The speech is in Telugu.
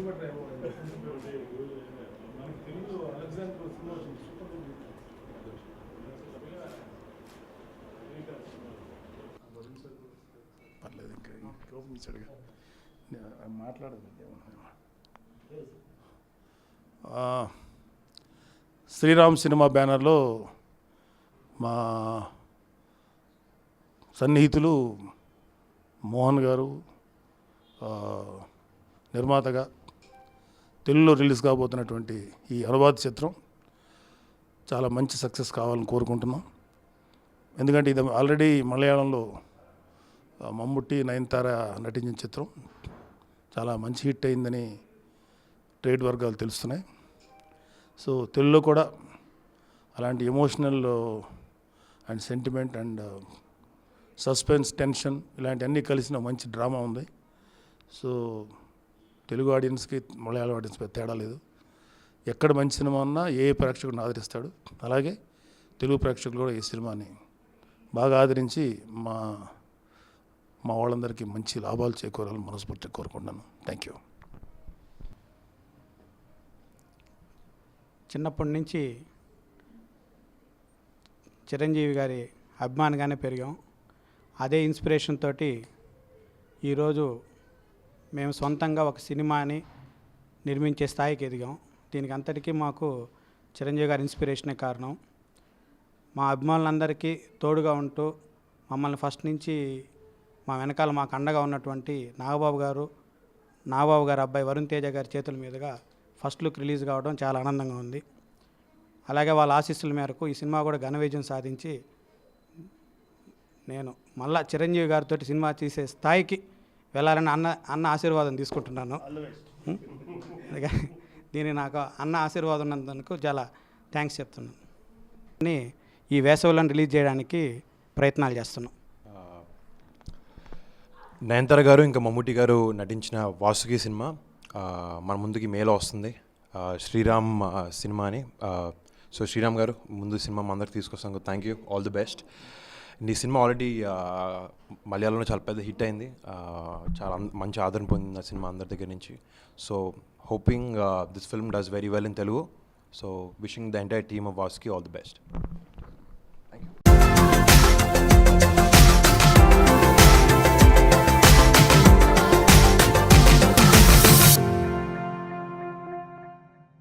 పర్లేదు ఇంకా కోపించాడుగా మాట్లాడదు. శ్రీరామ్ సినిమా బ్యానర్లో మా సన్నిహితులు మోహన్ గారు నిర్మాతగా తెలుగులో రిలీజ్ కాబోతున్నటువంటి ఈ అనువాద చిత్రం చాలా మంచి సక్సెస్ కావాలని కోరుకుంటున్నాం. ఎందుకంటే ఇది ఆల్రెడీ మలయాళంలో మమ్ముట్టి నయనతార నటించిన చిత్రం చాలా మంచి హిట్ అయిందని ట్రేడ్ వర్గాలు తెలుస్తున్నాయి. సో తెలుగులో కూడా అలాంటి emotional and sentiment and suspense, tension ఇలాంటివన్నీ కలిసిన మంచి డ్రామా ఉంది. సో తెలుగు ఆడియన్స్కి మలయాళం ఆడియన్స్కి తేడా లేదు. ఎక్కడ మంచి సినిమా ఉన్నా ఏ ప్రేక్షకుడిని ఆదరిస్తాడు, అలాగే తెలుగు ప్రేక్షకులు కూడా ఈ సినిమాని బాగా ఆదరించి మా వాళ్ళందరికీ మంచి లాభాలు చేకూరాలని మనస్ఫూర్తిగా కోరుకుంటున్నాను. Thank you. చిన్నప్పటి నుంచి చిరంజీవి గారి అభిమానిగానే పెరిగాం. అదే ఇన్స్పిరేషన్ తోటి ఈరోజు మేము సొంతంగా ఒక సినిమాని నిర్మించే స్థాయికి ఎదిగాం. దీనికి అంతటికీ మాకు చిరంజీవి గారి ఇన్స్పిరేషనే కారణం. మా అభిమానులందరికీ తోడుగా ఉంటూ మమ్మల్ని ఫస్ట్ నుంచి మా వెనకాల మాకు అండగా ఉన్నటువంటి నాగబాబు గారు అబ్బాయి వరుణ్ తేజ గారి చేతుల మీదుగా ఫస్ట్ లుక్ రిలీజ్ కావడం చాలా ఆనందంగా ఉంది. అలాగే వాళ్ళ ఆశీస్సుల మేరకు ఈ సినిమా కూడా ఘన విజయం సాధించి నేను మళ్ళా చిరంజీవి గారితో సినిమా తీసే స్థాయికి వెళ్ళాలని అన్న ఆశీర్వాదం తీసుకుంటున్నాను. దీన్ని నాకు అన్న ఆశీర్వాదం ఉన్నందుకు చాలా థ్యాంక్స్ చెప్తున్నాను. ఈ వేసవిలో రిలీజ్ చేయడానికి ప్రయత్నాలు చేస్తున్నాం. నయనతార గారు ఇంకా మమ్ముట్టి గారు నటించిన వాసుకి సినిమా మన ముందుకి మేలో వస్తుంది. శ్రీరామ్ సినిమా అని. సో శ్రీరామ్ గారు ముందు సినిమా మా అందరికి తీసుకొస్తాం. Thank you, all the best. ఈ సినిమా ఆల్రెడీ మలయాళంలో చాలా పెద్ద హిట్ అయింది. చాలా మంచి ఆదరణ పొందింది ఆ సినిమా అందరి దగ్గర నుంచి. So hoping this film does very well in Telugu. So wishing the entire team of Vasuki all the best.